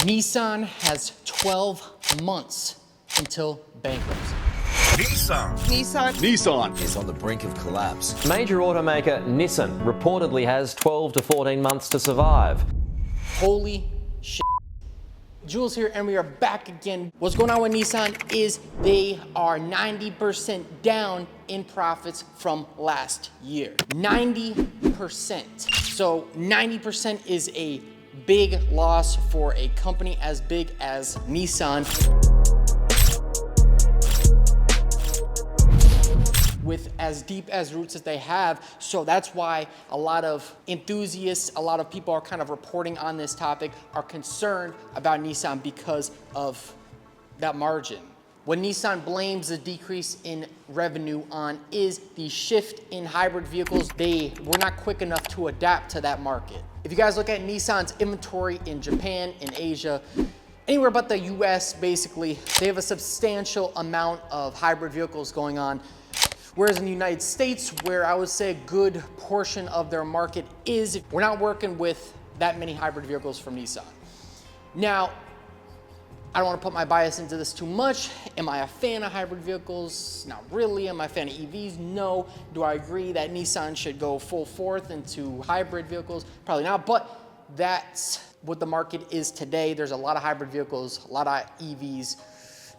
Nissan has 12 months until bankruptcy. Nissan is on the brink of collapse. Major automaker Nissan reportedly has 12 to 14 months to survive. Holy shit. Jules here, and we are back again. What's going on with Nissan is they are 90% down in profits from last year. 90%. So 90% is a big loss for a company as big as Nissan. With as deep as roots as they have. So that's why a lot of enthusiasts, a lot of people are kind of reporting on this topic, are concerned about Nissan because of that margin. What Nissan blames the decrease in revenue on is the shift in hybrid vehicles. They were not quick enough to adapt to that market. If you guys look at Nissan's inventory in Japan, in Asia, anywhere but the US, basically, they have a substantial amount of hybrid vehicles going on. Whereas in the United States, where I would say a good portion of their market is, we're not working with that many hybrid vehicles from Nissan. Now, I don't want to put my bias into this too much. Am I a fan of hybrid vehicles? Not really. Am I a fan of EVs? No. Do I agree that Nissan should go full forth into hybrid vehicles? Probably not, but that's what the market is today. There's a lot of hybrid vehicles, a lot of EVs.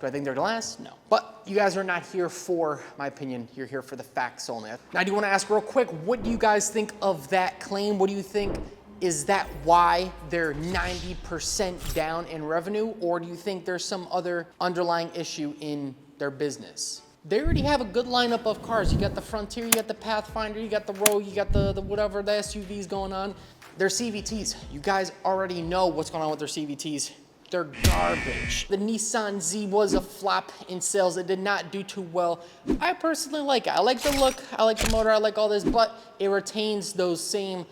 Do I think they're gonna last? No. But you guys are not here for my opinion. You're here for the facts only. Now, I do wanna ask real quick, what do you guys think of that claim? What do you think? Is that why they're 90% down in revenue? Or do you think there's some other underlying issue in their business? They already have a good lineup of cars. You got the Frontier, you got the Pathfinder, you got the Rogue, you got the whatever, the SUVs going on. They're CVTs. You guys already know what's going on with their CVTs. They're garbage. The Nissan Z was a flop in sales. It did not do too well. I personally like it. I like the look, I like the motor, I like all this, but it retains those same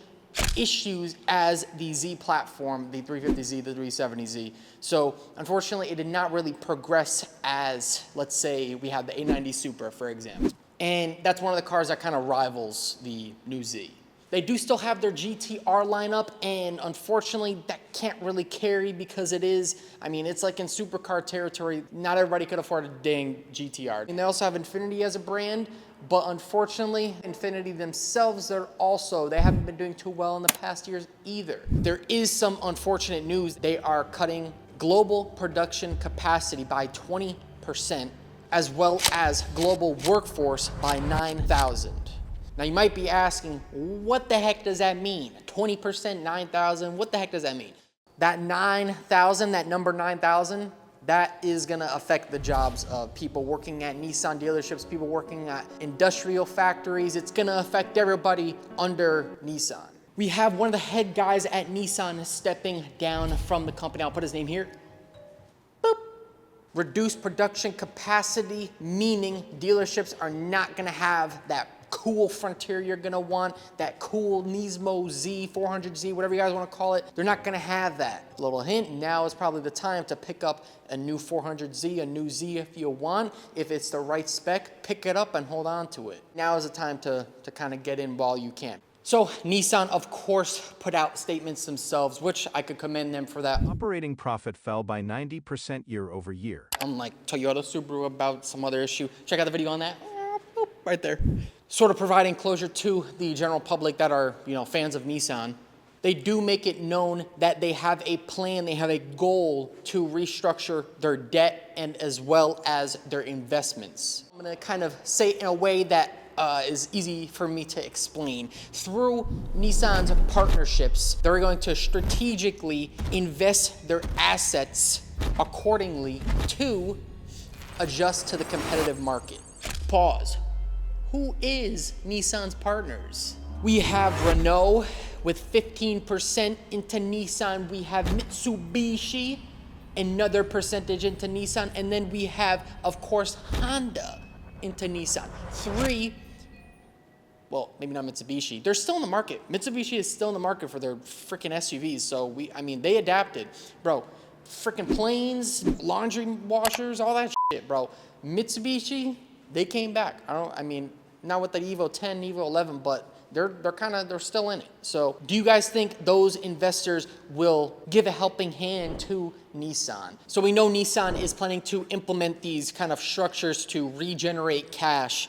issues as the Z platform, the 350Z, the 370Z. So unfortunately, it did not really progress as, let's say, we have the 890 Supra, for example. And that's one of the cars that kind of rivals the new Z. They do still have their GTR lineup, and unfortunately, that can't really carry because it is, I mean, it's like in supercar territory. Not everybody could afford a dang GTR. And they also have Infiniti as a brand, but unfortunately, Infiniti themselves, they haven't been doing too well in the past years either. There is some unfortunate news. They are cutting global production capacity by 20%, as well as global workforce by 9,000. Now you might be asking, what the heck does that mean? 20%, 9,000, what the heck does that mean? That 9,000, that number 9,000, that is gonna affect the jobs of people working at Nissan dealerships, people working at industrial factories. It's gonna affect everybody under Nissan. We have one of the head guys at Nissan stepping down from the company. I'll put his name here. Boop. Reduced production capacity, meaning dealerships are not gonna have that cool Frontier you're gonna want, that cool Nismo Z, 400Z, whatever you guys wanna call it. They're not gonna have that. Little hint, now is probably the time to pick up a new 400Z, a new Z if you want. If it's the right spec, pick it up and hold on to it. Now is the time to kind of get in while you can. So Nissan, of course, put out statements themselves, which I could commend them for that. operating profit fell by 90% year over year. Unlike Toyota, Subaru, about some other issue. Check out the video on that. Boop, right there. Sort of providing closure to the general public that are, fans of Nissan. They do make it known that they have a plan, they have a goal to restructure their debt and as well as their investments. I'm gonna kind of say it in a way that is easy for me to explain. Through Nissan's partnerships, they're going to strategically invest their assets accordingly to adjust to the competitive market. Pause. Who is Nissan's partners? We have Renault with 15% into Nissan. We have Mitsubishi, another percentage into Nissan. And then we have, of course, Honda into Nissan. Maybe not Mitsubishi. They're still in the market. Mitsubishi is still in the market for their freaking SUVs. So they adapted. Bro, freaking planes, laundry washers, all that shit, bro. Mitsubishi, they came back. Not with the Evo 10, Evo 11, but they're still in it. So do you guys think those investors will give a helping hand to Nissan? So we know Nissan is planning to implement these kind of structures to regenerate cash,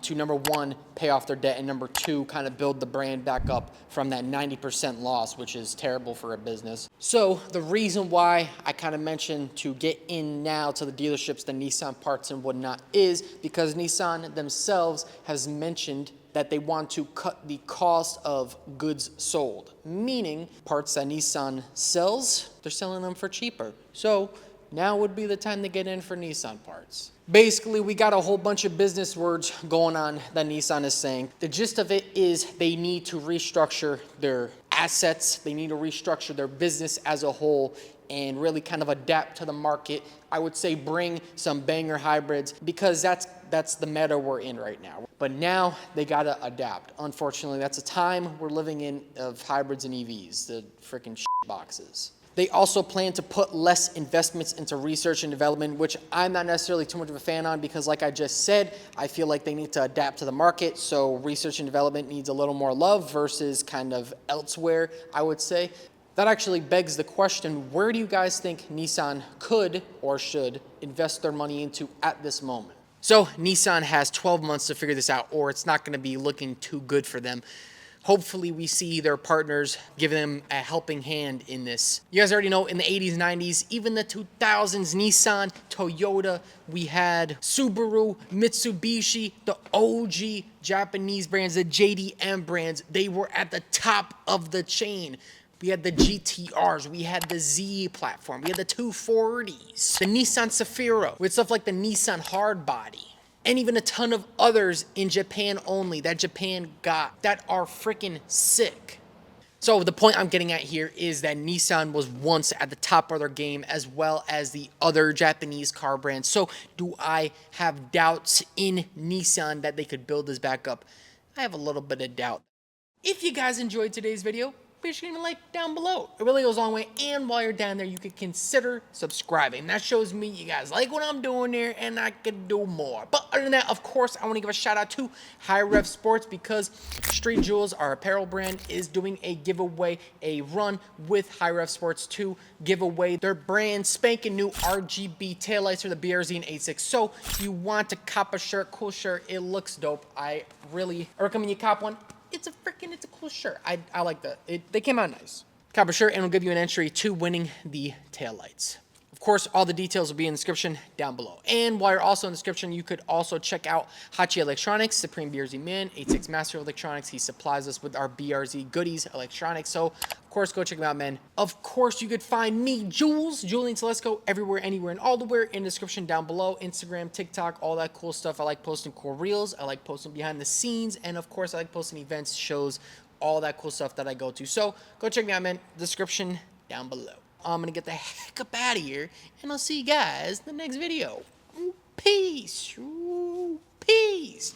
to number one, pay off their debt, and number two, kind of build the brand back up from that 90% loss, which is terrible for a business. So the reason why I kind of mentioned to get in now to the dealerships, the Nissan parts and whatnot, is because Nissan themselves has mentioned that they want to cut the cost of goods sold, meaning parts that Nissan sells, they're selling them for cheaper. So now would be the time to get in for Nissan parts. Basically, we got a whole bunch of business words going on that Nissan is saying. The gist of it is they need to restructure their assets. They need to restructure their business as a whole and really kind of adapt to the market. I would say bring some banger hybrids because that's the meta we're in right now. But now they gotta adapt. Unfortunately, that's a time we're living in of hybrids and EVs, the freaking shit boxes. They also plan to put less investments into research and development, which I'm not necessarily too much of a fan on because like I just said, I feel like they need to adapt to the market. So research and development needs a little more love versus kind of elsewhere, I would say. That actually begs the question, where do you guys think Nissan could or should invest their money into at this moment? So Nissan has 12 months to figure this out, or it's not gonna be looking too good for them. Hopefully we see their partners give them a helping hand in this. You guys already know in the 80s, 90s, even the 2000s, Nissan, Toyota, we had Subaru, Mitsubishi, the OG Japanese brands, the JDM brands, they were at the top of the chain. We had the GTRs, we had the Z platform, we had the 240s, the Nissan Safiro, with stuff like the Nissan Hardbody, and even a ton of others in Japan only that Japan got that are freaking sick. So the point I'm getting at here is that Nissan was once at the top of their game as well as the other Japanese car brands. So do I have doubts in Nissan that they could build this back up? I have a little bit of doubt. If you guys enjoyed today's video, be sure to like down below. It really goes a long way. And while you're down there, you could consider subscribing. That shows me you guys like what I'm doing there and I could do more. But other than that, of course, I want to give a shout out to HiRev Sports because Street Jewels, our apparel brand, is doing a giveaway, a run with HiRev Sports to give away their brand spanking new RGB taillights for the BRZ and 86. So if you want to cop a shirt, cool shirt, it looks dope. I really recommend you cop one. It's a cool shirt. I like that. They came out nice. Cop a shirt and we'll give you an entry to winning the taillights. Of course, all the details will be in the description down below. And while you're also in the description, you could also check out Hachi Electronics, Supreme BRZ Man, 86 Master Electronics. He supplies us with our BRZ goodies, electronics. So, of course, go check him out, man. Of course, you could find me, Jules, Julian Telesco, everywhere, anywhere, and all the where in the description down below. Instagram, TikTok, all that cool stuff. I like posting cool reels. I like posting behind the scenes. And, of course, I like posting events, shows, all that cool stuff that I go to. So, go check me out, man. Description down below. I'm gonna get the heck up out of here, and I'll see you guys in the next video. Peace. Peace.